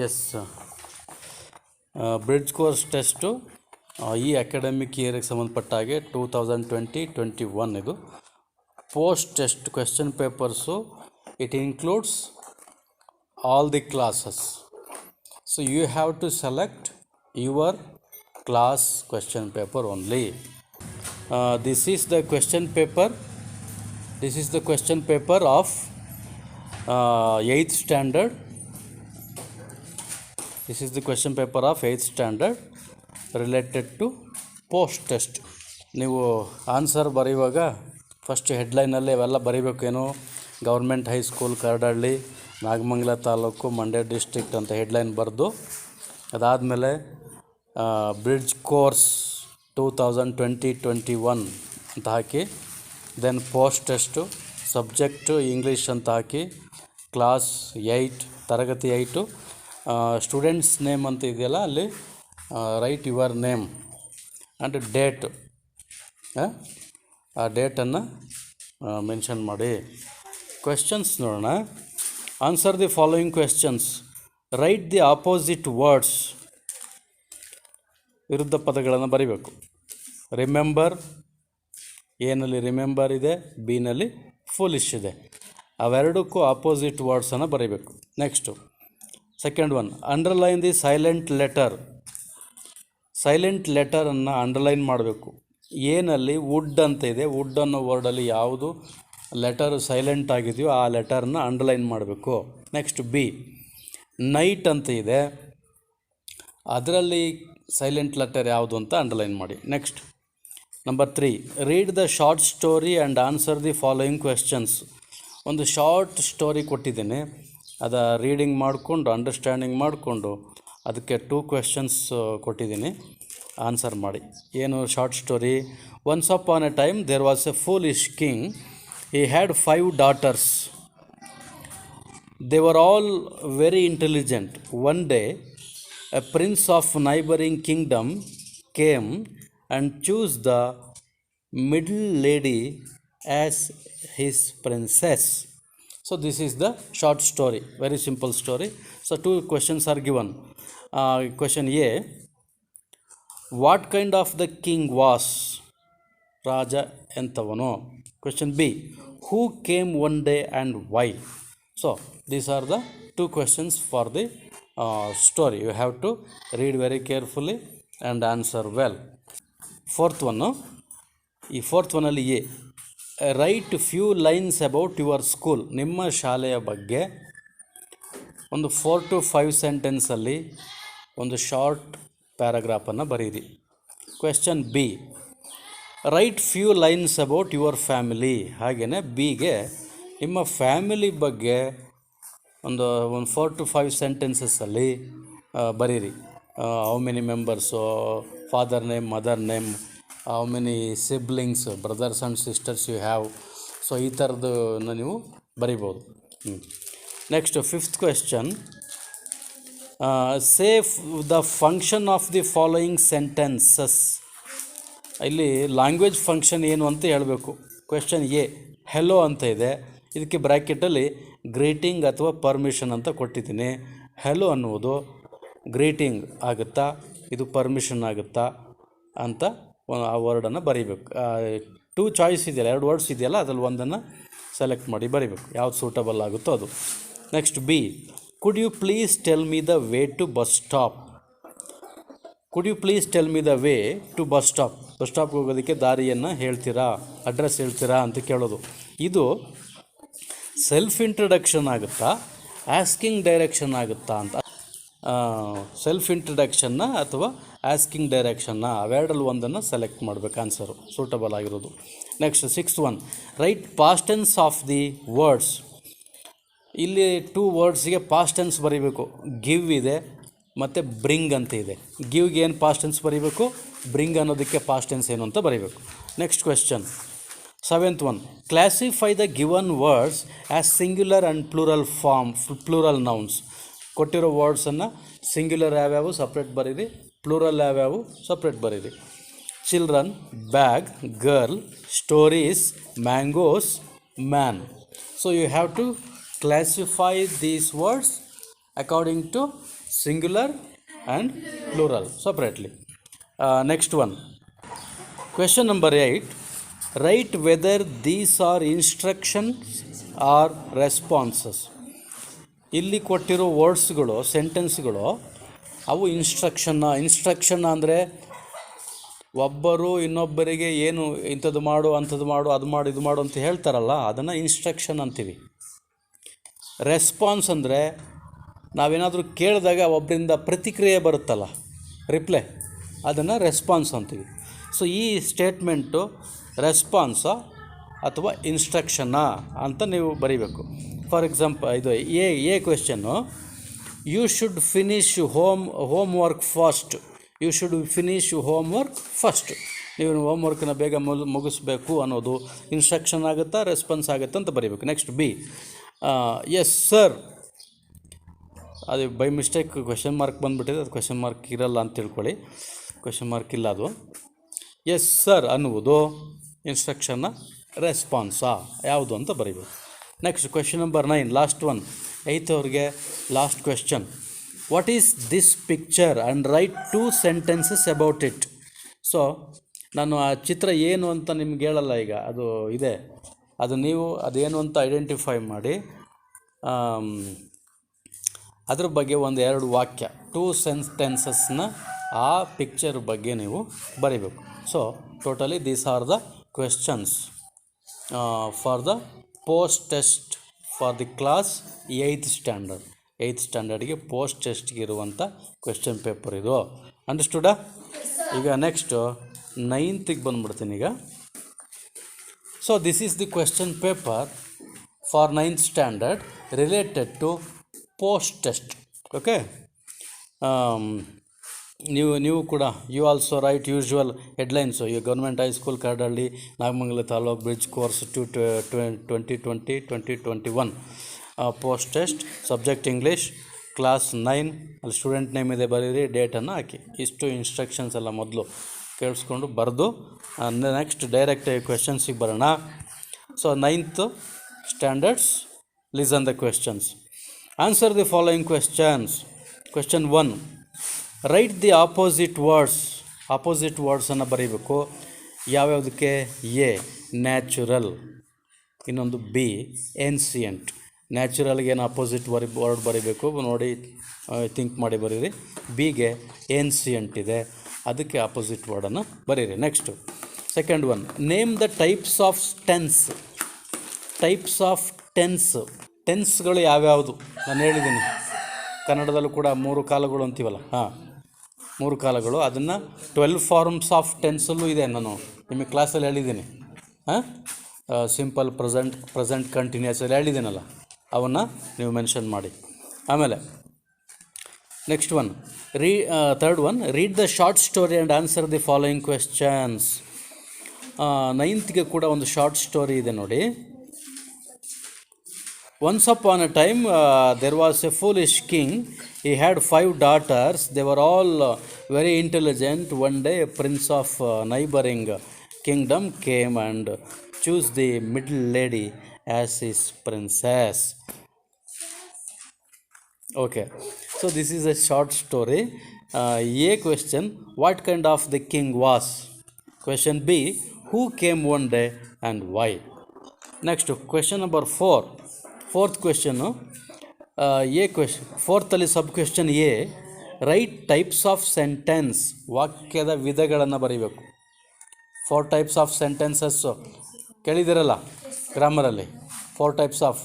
S bridge course test ಈ academic ಇಯರ್ಗೆ ಸಂಬಂಧಪಟ್ಟ ಹಾಗೆ 2020-21 ಇದು post test question papers. It includes all the classes. So you have to select your class question paper only. This is the question paper of 8th standard. This is the question paper of 8th standard related to post test. ನೀವು answer ಬರೆಯುವಾಗ first ಹೆಡ್ಲೈನಲ್ಲಿ ಅವೆಲ್ಲ ಬರೀಬೇಕೇನು, government high school Karadahalli, Nagamangala taluk, Mandya district ಅಂತ headline ಬರೆದು, ಅದಾದಮೇಲೆ bridge course 2020-21 ಅಂತ ಹಾಕಿ, then post test, subject English ಅಂತ ಹಾಕಿ, ಕ್ಲಾಸ್ 8 ತರಗತಿ 8 ಸ್ಟೂಡೆಂಟ್ಸ್ ನೇಮ್ ಅಂತ ಇದೆಯಲ್ಲ ಅಲ್ಲಿ write your name and date, ಆ ಡೇಟನ್ನು ಮೆನ್ಷನ್ ಮಾಡಿ. ಕ್ವೆಶ್ಚನ್ಸ್ ನೋಡೋಣ. Answer the following questions. Right the opposite words. ವಿರುದ್ಧ ಪದಗಳನ್ನು ಬರೀಬೇಕು. ರಿಮೆಂಬರ್, ಎನಲ್ಲಿ ರಿಮೆಂಬರ್ ಇದೆ, ಬಿನಲ್ಲಿ ಫೂಲಿಶ್ ಇದೆ. ಅವೆರಡಕ್ಕೂ ಆಪೋಸಿಟ್ ವರ್ಡ್ಸನ್ನು ಬರೀಬೇಕು. Next second one, underline the silent letter. Silent ಲೆಟರನ್ನು ಅಂಡರ್ಲೈನ್ ಮಾಡಬೇಕು. ಎನಲ್ಲಿ ವುಡ್ ಅಂತ ಇದೆ, ವುಡ್ ಅನ್ನೋ ವರ್ಡಲ್ಲಿ ಯಾವುದು ಲೆಟರ್ ಸೈಲೆಂಟ್ ಆಗಿದೆಯೋ ಆ ಲೆಟರನ್ನ ಅಂಡರ್ಲೈನ್ ಮಾಡಬೇಕು. ನೆಕ್ಸ್ಟ್ ಬಿ, ನೈಟ್ ಅಂತ ಇದೆ, ಅದರಲ್ಲಿ ಸೈಲೆಂಟ್ ಲೆಟರ್ ಯಾವುದು ಅಂತ ಅಂಡರ್ಲೈನ್ ಮಾಡಿ. Next number 3, read the short story and answer the following questions. ಒಂದು ಶಾರ್ಟ್ ಸ್ಟೋರಿ ಕೊಟ್ಟಿದ್ದೀನಿ, ಅದು ರೀಡಿಂಗ್ ಮಾಡಿಕೊಂಡು ಅಂಡರ್ಸ್ಟ್ಯಾಂಡಿಂಗ್ ಮಾಡಿಕೊಂಡು ಅದಕ್ಕೆ 2 ಕ್ವೆಶ್ಚನ್ಸ್ ಕೊಟ್ಟಿದ್ದೀನಿ, ಆನ್ಸರ್ ಮಾಡಿ. ಏನು short story? Once upon a time there was a foolish king. He had 5 daughters. They were all very intelligent. One day a prince of neighboring kingdom came and chose the middle lady as his princess. So this is the short story, very simple story. So 2 questions are given. Question A, what kind of the king was? Raja entavano. Question B, who came one day and why? So these are the 2 questions for the story. You have to read very carefully and answer well. Fourth one, ಈ fourth ಒನ್ನಲ್ಲಿ A, write few lines about your school. ನಿಮ್ಮ ಶಾಲೆಯ ಬಗ್ಗೆ ಒಂದು 4 to 5 ಸೆಂಟೆನ್ಸಲ್ಲಿ ಒಂದು short ಪ್ಯಾರಾಗ್ರಾಫನ್ನು ಬರೀರಿ. Question B, right few lines about your family. ಹಾಗೆಯೇ ಬಿಗೆ ನಿಮ್ಮ ಫ್ಯಾಮಿಲಿ ಬಗ್ಗೆ ಒಂದು 4 to 5 ಸೆಂಟೆನ್ಸಸ್ಸಲ್ಲಿ ಬರೀರಿ. How many members, father name, mother name, how many siblings, brothers and sisters you have. So ಈ ಥರದನ್ನು ನೀವು ಬರಿಬೋದು. Next 5th question, say the function of the following sentences. ಇಲ್ಲಿ ಲ್ಯಾಂಗ್ವೇಜ್ ಫಂಕ್ಷನ್ ಏನು ಅಂತ ಹೇಳಬೇಕು. ಕ್ವೆಶ್ಚನ್ ಎ, ಹೆಲೋ ಅಂತ ಇದೆ, ಇದಕ್ಕೆ ಬ್ರ್ಯಾಕೆಟಲ್ಲಿ ಗ್ರೀಟಿಂಗ್ ಅಥವಾ ಪರ್ಮಿಷನ್ ಅಂತ ಕೊಟ್ಟಿದ್ದೀನಿ. ಹೆಲೋ ಅನ್ನುವುದು ಗ್ರೀಟಿಂಗ್ ಆಗುತ್ತಾ, ಇದು ಪರ್ಮಿಷನ್ ಆಗುತ್ತಾ ಅಂತ ಆ ವರ್ಡನ್ನು ಬರೀಬೇಕು. 2 ಚಾಯ್ಸ್ ಇದೆಯಲ್ಲ, 2 ವರ್ಡ್ಸ್ ಇದೆಯಲ್ಲ, ಅದರಲ್ಲಿ ಒಂದನ್ನು ಸೆಲೆಕ್ಟ್ ಮಾಡಿ ಬರೀಬೇಕು, ಯಾವ್ದು ಸೂಟಬಲ್ ಆಗುತ್ತೋ ಅದು. Next B, could you please tell me the way to bus stop. Could you please tell me the way to bus stop. Bus ಸ್ಟಾಪ್ಗೆ ಹೋಗೋದಕ್ಕೆ ದಾರಿಯನ್ನು ಹೇಳ್ತೀರಾ, ಅಡ್ರೆಸ್ ಹೇಳ್ತೀರಾ ಅಂತ ಕೇಳೋದು. ಇದು ಸೆಲ್ಫ್ ಇಂಟ್ರಡಕ್ಷನ್ ಆಗುತ್ತಾ, ಆಸ್ಕಿಂಗ್ ಡೈರೆಕ್ಷನ್ ಆಗುತ್ತಾ ಅಂತ. ಸೆಲ್ಫ್ ಇಂಟ್ರಡಕ್ಷನ್ನ ಅಥವಾ ಆಸ್ಕಿಂಗ್ ಡೈರೆಕ್ಷನ್ನ ಅವೆರಡಲ್ಲಿ ಒಂದನ್ನು ಸೆಲೆಕ್ಟ್ ಮಾಡಬೇಕು, ಆನ್ಸರು ಸೂಟಬಲ್ ಆಗಿರೋದು. Next 6th one, right past tense of the words. ಇಲ್ಲಿ 2 ವರ್ಡ್ಸ್ಗೆ ಪಾಸ್ಟ್ ಟೆನ್ಸ್ ಬರೀಬೇಕು. ಗಿವ್ ಇದೆ ಮತ್ತು ಬ್ರಿಂಗ್ ಅಂತ ಇದೆ. ಗಿವ್ಗೆ ಏನು ಪಾಸ್ಟ್ ಟೆನ್ಸ್ ಬರೀಬೇಕು, ಬ್ರಿಂಗ್ ಅನ್ನೋದಕ್ಕೆ ಪಾಸ್ಟ್ ಟೆನ್ಸ್ ಏನು ಅಂತ ಬರೀಬೇಕು. Next question 7th one, classify the given words as singular and plural nouns. ಕೊಟ್ಟಿರೋ ವರ್ಡ್ಸನ್ನು ಸಿಂಗ್ಯುಲರ್ ಯಾವ್ಯಾವು ಸಪ್ರೇಟ್ ಬರೀರಿ, ಪ್ಲೂರಲ್ ಯಾವ್ಯಾವು ಸಪ್ರೇಟ್ ಬರೀರಿ. Children, bag, girl, stories, mangoes, man. So you have to classify these words according to singular and plural separately. Next one, question number 8, write whether these are instructions or responses. ಇಲ್ಲಿ ಕೊಟ್ಟಿರೋ ವರ್ಡ್ಸ್ಗಳು, ಸೆಂಟೆನ್ಸ್ಗಳು ಅವು instruction ಅಂದರೆ ಒಬ್ಬರು ಇನ್ನೊಬ್ಬರಿಗೆ ಏನು ಇಂಥದ್ದು ಮಾಡು, ಅಂಥದ್ದು ಮಾಡು, ಅದು ಮಾಡು, ಇದು ಮಾಡು ಅಂತ ಹೇಳ್ತಾರಲ್ಲ, ಅದನ್ನು ಇನ್ಸ್ಟ್ರಕ್ಷನ್ ಅಂತೀವಿ. ರೆಸ್ಪಾನ್ಸ್ ಅಂದರೆ ನಾವೇನಾದರೂ ಕೇಳಿದಾಗ ಒಬ್ಬರಿಂದ ಪ್ರತಿಕ್ರಿಯೆ ಬರುತ್ತಲ್ಲ, ರಿಪ್ಲೈ, ಅದನ್ನು ರೆಸ್ಪಾನ್ಸ್ ಅಂತೀವಿ. ಸೊ ಈ ಸ್ಟೇಟ್ಮೆಂಟು ರೆಸ್ಪಾನ್ಸಾ ಅಥವಾ ಇನ್ಸ್ಟ್ರಕ್ಷನ್ನಾ ಅಂತ ನೀವು ಬರೀಬೇಕು. ಫಾರ್ ಎಕ್ಸಾಂಪಲ್, ಇದು A question, you should finish home work fast. You should finish home work first. ನೀವು ಹೋಮ್ವರ್ಕನ್ನ ಬೇಗ ಮುಗಿಸ್ಬೇಕು ಅನ್ನೋದು ಇನ್ಸ್ಟ್ರಕ್ಷನ್ ಆಗುತ್ತಾ, ರೆಸ್ಪಾನ್ಸ್ ಆಗುತ್ತಾ ಅಂತ ಬರೀಬೇಕು. Next B, yes sir. ಅದು ಬೈ ಮಿಸ್ಟೇಕ್ ಕ್ವೆಶನ್ ಮಾರ್ಕ್ ಬಂದುಬಿಟ್ಟಿದೆ, ಅದು ಕ್ವೆಶನ್ ಮಾರ್ಕ್ ಇರಲ್ಲ ಅಂತ ತಿಳ್ಕೊಳ್ಳಿ. ಕ್ವೆಶನ್ ಮಾರ್ಕ್ ಇಲ್ಲ ಅದು. ಎಸ್ ಸರ್ ಅನ್ನುವುದು ಇನ್ಸ್ಟ್ರಕ್ಷನ್ನ, ರೆಸ್ಪಾನ್ಸಾ ಯಾವುದು ಅಂತ ಬರೀಬೇಕು. Next question number 9, last one, 8th ಅವ್ರಿಗೆ last question. What is this picture and write 2 sentences about it. So ನಾನು ಆ ಚಿತ್ರ ಏನು ಅಂತ ನಿಮ್ಗೆ ಹೇಳಲ್ಲ ಈಗ, ಅದು ಇದೆ, ಅದು ನೀವು ಅದೇನು ಅಂತ ಐಡೆಂಟಿಫೈ ಮಾಡಿ ಅದ್ರ ಬಗ್ಗೆ 1-2 ವಾಕ್ಯ, 2 sentences ಆ ಪಿಕ್ಚರ್ ಬಗ್ಗೆ ನೀವು ಬರೀಬೇಕು. So totally these are the questions for the post test for the class 8th standard. 8th standardಗೆ ಪೋಸ್ಟ್ ಟೆಸ್ಟ್ಗೆ ಇರುವಂಥ ಕ್ವೆಶ್ಚನ್ ಪೇಪರ್ ಇದು. ಅಂಡರ್ಸ್ಟುಡಾ? ಈಗ ನೆಕ್ಸ್ಟು 9th ಬಂದುಬಿಡ್ತೀನಿ ಈಗ. So this is the question paper for 9th standard related to post test. Okay, ನೀವು ಕೂಡ you also write usual headlines. ಈ government high school Karadahalli, Nagamangala taluk bridge course 2020-2021 post test, subject English, class 9. ಅಲ್ಲಿ student name ಇದೆ, ಬರೀರಿ, ಡೇಟನ್ನು ಹಾಕಿ. ಇಷ್ಟು instructions ಎಲ್ಲ ಮೊದಲು ಕೇಳಿಸ್ಕೊಂಡು ಬರೆದು ನೆಕ್ಸ್ಟ್ ಡೈರೆಕ್ಟ್ ಕ್ವೆಶನ್ಸಿಗೆ ಬರೋಣ. So 9th standards, listen the questions. Answer the following questions. Question 1, write the opposite words. Opposite ವರ್ಡ್ಸನ್ನು ಬರೀಬೇಕು. ಯಾವ್ಯಾವುದಕ್ಕೆ? ಎ ನ್ಯಾಚುರಲ್, ಇನ್ನೊಂದು ಬಿ ಏನ್ಸಿಯಂಟ್. ನ್ಯಾಚುರಲ್ಗೆ ಏನು ಆಪೋಸಿಟ್ ವರ್ಡ್ ಬರೀಬೇಕು ನೋಡಿ, ಥಿಂಕ್ ಮಾಡಿ ಬರೀರಿ. ಬಿಗೆ ಏನ್ಸಿಯಂಟ್ ಇದೆ, ಅದಕ್ಕೆ ಆಪೋಸಿಟ್ ವರ್ಡನ್ನು ಬರೀರಿ. Next second one, name the types of tense. Types of ಟೆನ್ಸ್ಗಳು ಯಾವ್ಯಾವುದು ನಾನು ಹೇಳಿದ್ದೀನಿ. ಕನ್ನಡದಲ್ಲೂ ಕೂಡ 3 ಕಾಲಗಳು ಅಂತೀವಲ್ಲ, 3 ಕಾಲಗಳು. ಅದನ್ನು 12 ಫಾರ್ಮ್ಸ್ ಆಫ್ ಟೆನ್ಸಲ್ಲೂ ಇದೆ, ನಾನು ನಿಮಗೆ ಕ್ಲಾಸಲ್ಲಿ ಹೇಳಿದ್ದೀನಿ. ಸಿಂಪಲ್, ಪ್ರೆಸೆಂಟ್ ಕಂಟಿನ್ಯೂಸ್ ಎಲ್ಲ ಹೇಳಿದ್ದೀನಲ್ಲ, ಅವನ್ನು ನೀವು ಮೆನ್ಷನ್ ಮಾಡಿ. ಆಮೇಲೆ next one, third one, read the short story and answer the following questions. 9th ಕೂಡ ಒಂದು ಶಾರ್ಟ್ ಸ್ಟೋರಿ ಇದೆ ನೋಡಿ. Once upon a time, there was a foolish king. He had 5 daughters. They were all very intelligent. One day, a prince of neighboring kingdom came and chose the middle lady as his princess. Okay, so this is a short story. A question, what kind of the king was? Question B, who came one day and why? Next, question number 4. Fourth question, A question. Fourthಲ್ಲಿ sub question A, write types of sentence. ವಾಕ್ಯದ ವಿಧಗಳನ್ನು ಬರೀಬೇಕು. 4 types of sentences ಕೇಳಿದಿರಲ್ಲ ಗ್ರಾಮರಲ್ಲಿ. 4 types of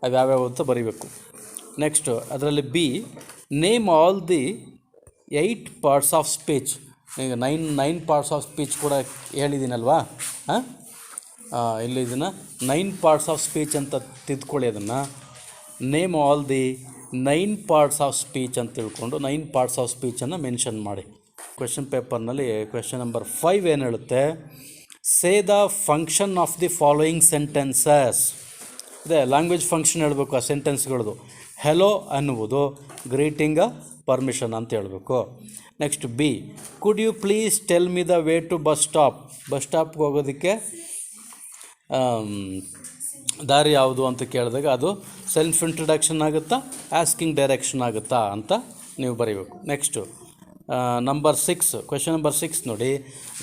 ಅದು ಯಾವ್ಯಾವ ಅಂತ ಬರೀಬೇಕು. ನೆಕ್ಸ್ಟು ಅದರಲ್ಲಿ B, name all the 8 parts of speech. ಈಗ 9 parts ಆಫ್ ಸ್ಪೀಚ್ ಕೂಡ ಹೇಳಿದ್ದೀನಲ್ವಾ. ಇಲ್ಲಿ ಇದನ್ನು 9 parts ಆಫ್ ಸ್ಪೀಚ್ ಅಂತ ತಿದ್ಕೊಳ್ಳಿ. ಅದನ್ನು name all the 9 parts of speech ಅಂತ ತಿಳ್ಕೊಂಡು 9 parts ಆಫ್ ಸ್ಪೀಚನ್ನು ಮೆನ್ಷನ್ ಮಾಡಿ. ಕ್ವೆಶನ್ ಪೇಪರ್ನಲ್ಲಿ ಕ್ವೆಶನ್ ನಂಬರ್ 5 ಏನು ಹೇಳುತ್ತೆ? Say the function of the following sentences. ಅದೇ ಲ್ಯಾಂಗ್ವೇಜ್ ಫಂಕ್ಷನ್ ಹೇಳಬೇಕು ಆ ಸೆಂಟೆನ್ಸ್ಗಳದು. ಹೆಲೋ ಅನ್ನುವುದು ಗ್ರೀಟಿಂಗ ಪರ್ಮಿಷನ್ ಅಂತ ಹೇಳಬೇಕು. Next B, could you please tell me the way to bus stop. Bus ಸ್ಟಾಪ್ಗೆ ಹೋಗೋದಕ್ಕೆ ದಾರಿ ಯಾವುದು ಅಂತ ಕೇಳಿದಾಗ ಅದು ಸೆಲ್ಫ್ ಇಂಟ್ರಡಕ್ಷನ್ ಆಗುತ್ತಾ, ಆಸ್ಕಿಂಗ್ ಡೈರೆಕ್ಷನ್ ಆಗುತ್ತಾ ಅಂತ ನೀವು ಬರೀಬೇಕು. ನೆಕ್ಸ್ಟು ನಂಬರ್ 6, ಕ್ವೆಶನ್ ನಂಬರ್ 6 ನೋಡಿ.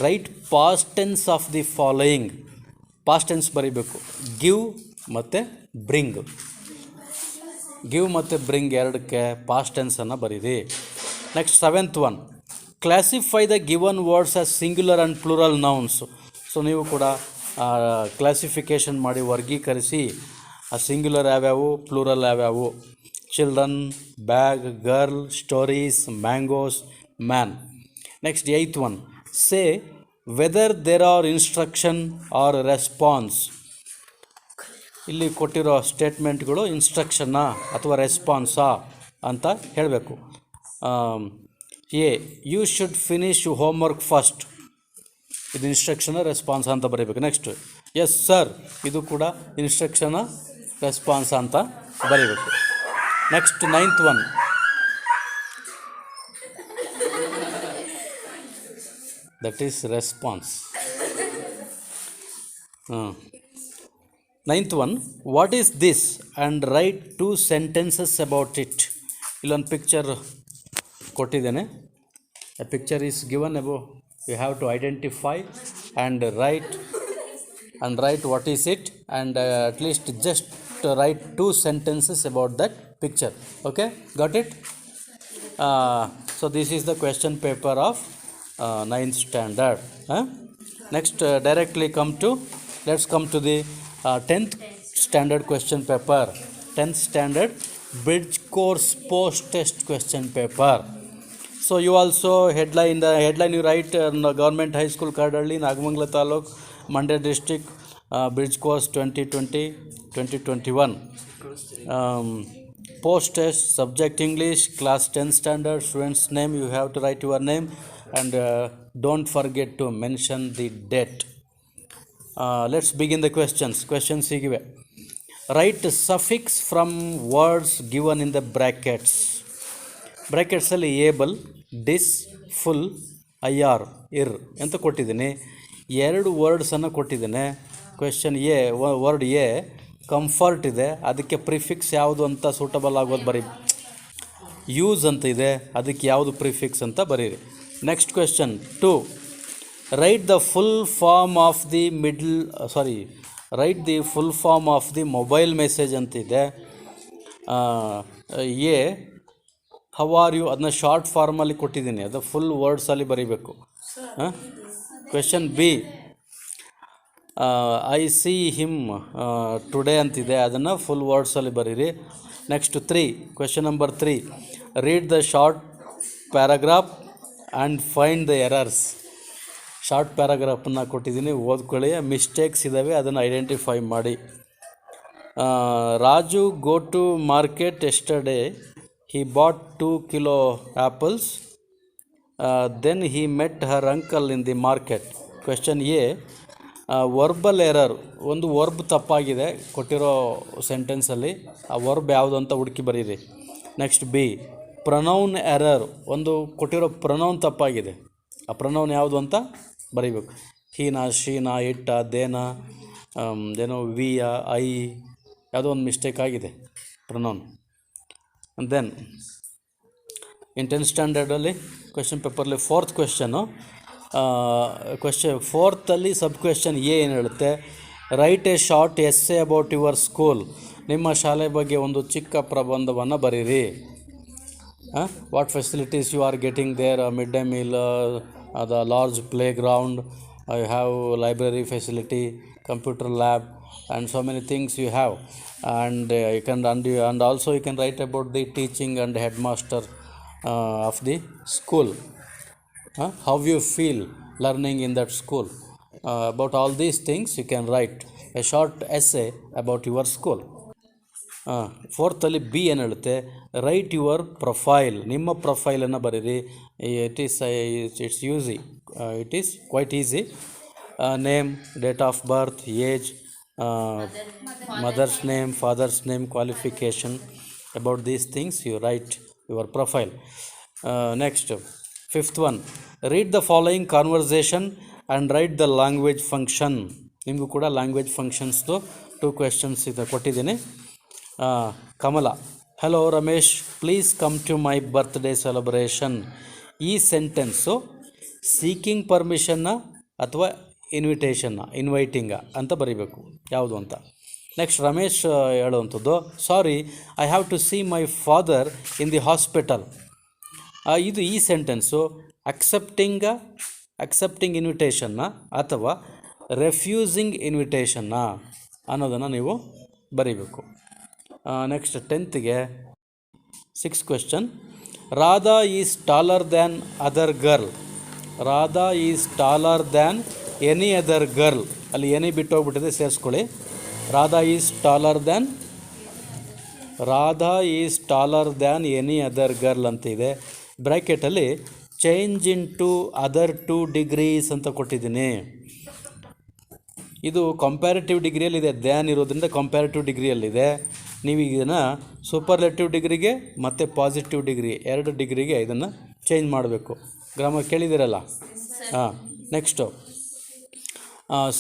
Right past tense of the following. Past tense ಬರೀಬೇಕು. ಗಿವ್ ಮತ್ತು ಬ್ರಿಂಗ್. ಗಿವ್ ಮತ್ತು ಬ್ರಿಂಗ್ ಎರಡಕ್ಕೆ ಪಾಸ್ಟ್ ಟೆನ್ಸನ್ನು ಬರೀರಿ. Next 7th one, classify the given words as singular and plural nouns. So ನೀವು ಕೂಡ classification ಮಾಡಿ ವರ್ಗೀಕರಿಸಿ ಆ ಸಿಂಗ್ಯುಲರ್ ಯಾವ್ಯಾವು, ಪ್ಲೂರಲ್ ಯಾವ್ಯಾವು. Children, bag, girl, stories, mangoes, man. Next 8th one, say whether there are instruction or response. ಇಲ್ಲಿ ಕೊಟ್ಟಿರೋ ಸ್ಟೇಟ್ಮೆಂಟ್ಗಳು ಇನ್ಸ್ಟ್ರಕ್ಷನ್ನಾ ಅಥವಾ ರೆಸ್ಪಾನ್ಸಾ ಅಂತ ಹೇಳಬೇಕು. A, you should finish homework first. ಇದು ಇನ್ಸ್ಟ್ರಕ್ಷನ ರೆಸ್ಪಾನ್ಸ್ ಅಂತ ಬರೀಬೇಕು. ನೆಕ್ಸ್ಟ್ ಎಸ್ ಸರ್, ಇದು ಕೂಡ ಇನ್ಸ್ಟ್ರಕ್ಷನ ರೆಸ್ಪಾನ್ಸ್ ಅಂತ ಬರೀಬೇಕು. Next 9th one, that is response. 9th one, what is this and write 2 sentences about it. ಇಲ್ಲೊಂದು ಪಿಕ್ಚರ್ ಕೊಟ್ಟಿದ್ದೇನೆ. A picture is given above, you have to identify and write what is it and at least just write 2 sentences about that picture. Okay, got it? So this is the question paper of 9th standard. Next directly let's come to the 10th standard question paper. 10th standard bridge course post test question paper. So you also headline you write government high school Kadalli, Nagamangala Taluk, Mandya district, bridge course 2020-2021. Post test subject English, class 10th standard, student's name, you have to write your name and don't forget to mention the date. Let's begin the questions ಹೀಗಿವೆ. Write suffix from words given in the brackets. ಬ್ರ್ಯಾಕೆಟ್ಸಲ್ಲಿ able, dis, full, IR, ir ಅಂತ ಕೊಟ್ಟಿದ್ದೀನಿ. 2 ವರ್ಡ್ಸನ್ನು ಕೊಟ್ಟಿದ್ದೇನೆ. Question A, word A comfort ಇದೆ, ಅದಕ್ಕೆ prefix ಯಾವುದು ಅಂತ ಸೂಟಬಲ್ ಆಗೋದು ಬರೀ. ಯೂಸ್ ಅಂತ ಇದೆ, ಅದಕ್ಕೆ ಯಾವುದು ಪ್ರಿಫಿಕ್ಸ್ ಅಂತ ಬರೀರಿ. Next question 2, write the full form of the write the full form of the mobile message ಅಂತಿದೆ. ಎ ಹೌ ಆರ್ ಯು, ಅದನ್ನ ಶಾರ್ಟ್ ಫಾರ್ಮಲ್ಲಿ ಕೊಟ್ಟಿದ್ದೀನಿ, ಅದು ಫುಲ್ ವರ್ಡ್ಸಲ್ಲಿ ಬರೀಬೇಕು. Question B, I see him today ಅಂತಿದೆ, ಅದನ್ನು ಫುಲ್ ವರ್ಡ್ಸಲ್ಲಿ ಬರೀರಿ. Next 3, question number 3, read the short paragraph and find the errors. Short ಪ್ಯಾರಾಗ್ರಾಫನ್ನು ಕೊಟ್ಟಿದ್ದೀನಿ, ಓದ್ಕೊಳ್ಳಿ. ಮಿಸ್ಟೇಕ್ಸ್ ಇದ್ದಾವೆ, ಅದನ್ನು ಐಡೆಂಟಿಫೈ ಮಾಡಿ. Raju go to market yesterday, he bought 2 kilo apples, then he met her uncle in the market. Question A, verbal error, ಒಂದು verb ತಪ್ಪಾಗಿದೆ ಕೊಟ್ಟಿರೋ ಸೆಂಟೆನ್ಸಲ್ಲಿ, ಆ ವರ್ಬ್ ಯಾವುದು ಅಂತ ಹುಡುಕಿ ಬರೀರಿ. ನೆಕ್ಸ್ಟ್ ಬಿ, ಪ್ರೊನೌನ್ ಎರರ್, ಒಂದು ಕೊಟ್ಟಿರೋ ಪ್ರೊನೌನ್ ತಪ್ಪಾಗಿದೆ, ಆ ಪ್ರೊನೌನ್ ಯಾವುದು ಅಂತ ಬರೀಬೇಕು. ಹೀನಾ, ಶೀನಾ, ಇಟ್ಟ, ದೇನ, ಏನೋ ವಿಯ, ಐ, ಯಾವುದೋ ಒಂದು ಮಿಸ್ಟೇಕ್ ಆಗಿದೆ ಪ್ರೊನೌನ್. ದೆನ್ ಇನ್ 10th ಸ್ಟ್ಯಾಂಡರ್ಡಲ್ಲಿ ಕ್ವೆಶನ್ ಪೇಪರಲ್ಲಿ 4th ಕ್ವೆಶನ್ನು, ಫೋರ್ತಲ್ಲಿ ಸಬ್ ಕ್ವೆಶನ್ ಎ ಏನು ಹೇಳುತ್ತೆ, write a short essay about your school. ನಿಮ್ಮ ಶಾಲೆ ಬಗ್ಗೆ ಒಂದು ಚಿಕ್ಕ ಪ್ರಬಂಧವನ್ನು ಬರೀರಿ. What facilities you are getting there, midday meal, the large playground, you have library facility, computer lab, and so many things you have. And you can and also you can write about the teaching and headmaster of the school. How you feel learning in that school. About all these things you can write a short essay about your school. 4th ಅಲ್ಲಿ B ಏನು ಹೇಳುತ್ತೆ, right your profile, ನಿಮ್ಮ ಪ್ರೊಫೈಲನ್ನು ಬರೀರಿ. It's quite easy. Name, date of birth, age, mother's name, father's name, qualification. About these things you write your profile. Next 5th one, read the following conversation and write the language function. ನಿಮಗೂ ಕೂಡ language ಫಂಕ್ಷನ್ಸ್ದು 2 questions ಇದು ಕೊಟ್ಟಿದ್ದೀನಿ. Kamala, hello Ramesh, please come to my birthday celebration. ಈ sentence seeking ಪರ್ಮಿಷನ್ನ ಅಥವಾ ಇನ್ವೈಟಿಂಗ ಅಂತ ಬರೀಬೇಕು, ಯಾವುದು ಅಂತ. ನೆಕ್ಸ್ಟ್ ರಮೇಶ್ ಹೇಳುವಂಥದ್ದು, sorry I have to see my father in the hospital. ಇದು ಈ ಸೆಂಟೆನ್ಸು ಅಕ್ಸೆಪ್ಟಿಂಗ್ ಇನ್ವಿಟೇಷನ್ನ ಅಥವಾ ರೆಫ್ಯೂಸಿಂಗ್ ಇನ್ವಿಟೇಷನ್ನ ಅನ್ನೋದನ್ನು ನೀವು ಬರೀಬೇಕು. Next 10th 6 question. Radha is taller than other girl. Radha is taller than any other girl. ಅಲ್ಲಿ ಎನಿ ಬಿಟ್ಟು ಹೋಗ್ಬಿಟ್ಟಿದೆ, ಸೇರಿಸ್ಕೊಳ್ಳಿ. Radha is taller than any other girl ಅಂತ ಇದೆ. ಬ್ರ್ಯಾಕೆಟಲ್ಲಿ change into other 2 degrees ಅಂತ ಕೊಟ್ಟಿದ್ದೀನಿ. ಇದು ಕಂಪ್ಯಾರಿಟಿವ್ ಡಿಗ್ರಿಯಲ್ಲಿದೆ, ದ್ಯಾನ್ ಇರೋದ್ರಿಂದ ಕಂಪ್ಯಾರಿಟಿವ್ ಡಿಗ್ರಿಯಲ್ಲಿದೆ. ನೀವು ಇದನ್ನು ಸೂಪರ್ಲೆಟಿವ್ ಡಿಗ್ರಿಗೆ ಮತ್ತು ಪಾಸಿಟಿವ್ ಡಿಗ್ರಿ 2 ಡಿಗ್ರಿಗೆ ಇದನ್ನು ಚೇಂಜ್ ಮಾಡಬೇಕು. ಗ್ರಾಮರ್ ಕೇಳಿದ್ದೀರಲ್ಲ. Next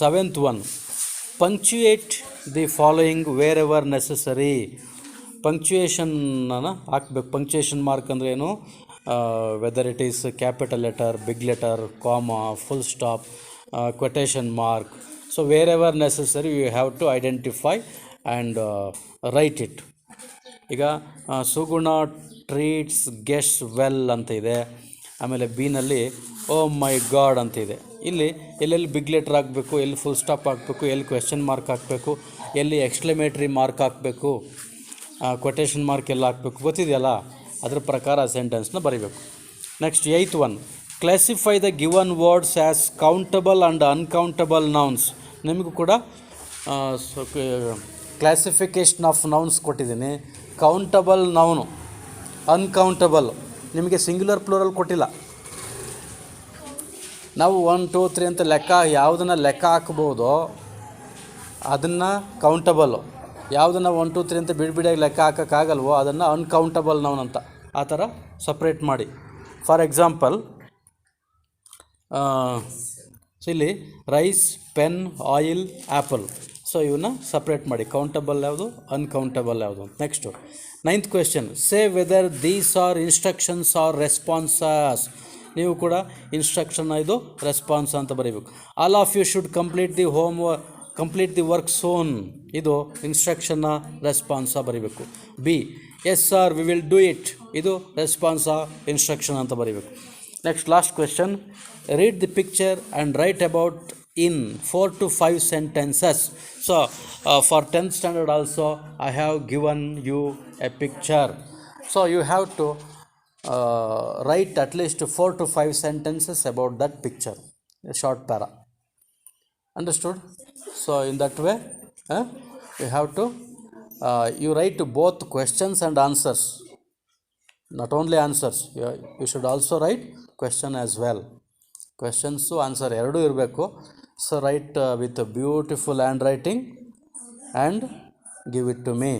7th 1. Punctuate the following wherever necessary. ಪಂಕ್ಚುಯೇಷನ್ನ ಹಾಕ್ಬೇಕು. ಪಂಕ್ಚುಯೇಷನ್ ಮಾರ್ಕ್ ಅಂದರೆ ಏನು? Whether it is capital letter, big letter, comma, full stop, quotation mark. So wherever necessary you have to identify and write it. ಈಗ ಸುಗುಣ treats guest well ಅಂತ ಇದೆ. ಆಮೇಲೆ ಬಿನಲ್ಲಿ ಓ ಮೈ god ಅಂತ ಇದೆ. ಇಲ್ಲಿ ಎಲ್ಲೆಲ್ಲಿ ಬಿಗ್ ಲೆಟರ್ ಹಾಕಬೇಕು, ಎಲ್ಲಿ ಫುಲ್ ಸ್ಟಾಪ್ ಹಾಕಬೇಕು, ಎಲ್ಲಿ ಕ್ವೆಶ್ಚನ್ ಮಾರ್ಕ್ ಹಾಕಬೇಕು, ಎಲ್ಲಿ ಎಕ್ಸ್ಕ್ಲಮೇಟ್ರಿ ಮಾರ್ಕ್ ಹಾಕಬೇಕು, ಕೊಟೇಶನ್ ಮಾರ್ಕ್ ಎಲ್ಲ ಹಾಕಬೇಕು, ಗೊತ್ತಿದೆಯಲ್ಲ, ಅದ್ರ ಪ್ರಕಾರ ಸೆಂಟೆನ್ಸ್ನ ಬರೀಬೇಕು. Next 8th 1. Classify the given words as countable and uncountable nouns. ನಿಮಗೂ ಕೂಡ ಕ್ಲಾಸಿಫಿಕೇಷನ್ ಆಫ್ ನೌನ್ಸ್ ಕೊಟ್ಟಿದ್ದೀನಿ. Countable noun, uncountable. ನಿಮಗೆ ಸಿಂಗ್ಯುಲರ್ ಪ್ಲೂರಲ್ ಕೊಟ್ಟಿಲ್ಲ. ನಾವು 1 2 3 ಅಂತ ಯಾವುದನ್ನು ಲೆಕ್ಕ ಹಾಕ್ಬೋದು ಅದನ್ನು ಕೌಂಟಬಲ್ಲು. ಯಾವುದನ್ನು 1 2 3 ಅಂತ ಬಿಡಿಯಾಗಿ ಲೆಕ್ಕ ಹಾಕೋಕ್ಕಾಗಲ್ವೋ ಅದನ್ನು ಅನ್ಕೌಂಟಬಲ್ ನೌನ್ ಅಂತ ಆ ಥರ ಸಪ್ರೇಟ್ ಮಾಡಿ. ಫಾರ್ ಎಕ್ಸಾಂಪಲ್, ಇಲ್ಲಿ rice, pen, oil, apple. So ಇವನ್ನ ಸಪ್ರೇಟ್ ಮಾಡಿ, ಕೌಂಟಬಲ್ ಯಾವುದು, ಅನ್ಕೌಂಟಬಲ್ ಯಾವುದು. Next 9th question. Say whether these are instructions or responses. ನೀವು ಕೂಡ ಇನ್ಸ್ಟ್ರಕ್ಷನ್ ಇದು ರೆಸ್ಪಾನ್ಸ್ ಅಂತ ಬರೀಬೇಕು. All of you should complete the work soon. ಇದು ಇನ್ಸ್ಟ್ರಕ್ಷನ್ನ ರೆಸ್ಪಾನ್ಸ ಬರೀಬೇಕು. B yes sir we will do it. ಇದು ರೆಸ್ಪಾನ್ಸ ಇನ್ಸ್ಟ್ರಕ್ಷನ್ ಅಂತ ಬರೀಬೇಕು. Next last question. Read the picture and write about in 4 to 5 sentences. So for 10th standard also I have given you a picture. So you have to write at least 4 to 5 sentences about that picture, a short para. Understood? So in that way you have to you write both questions and answers. Not only answers, you should also write question as well. Questions answer ಎರಡೂ ಇರಬೇಕು. So write with a beautiful handwriting and give it to me.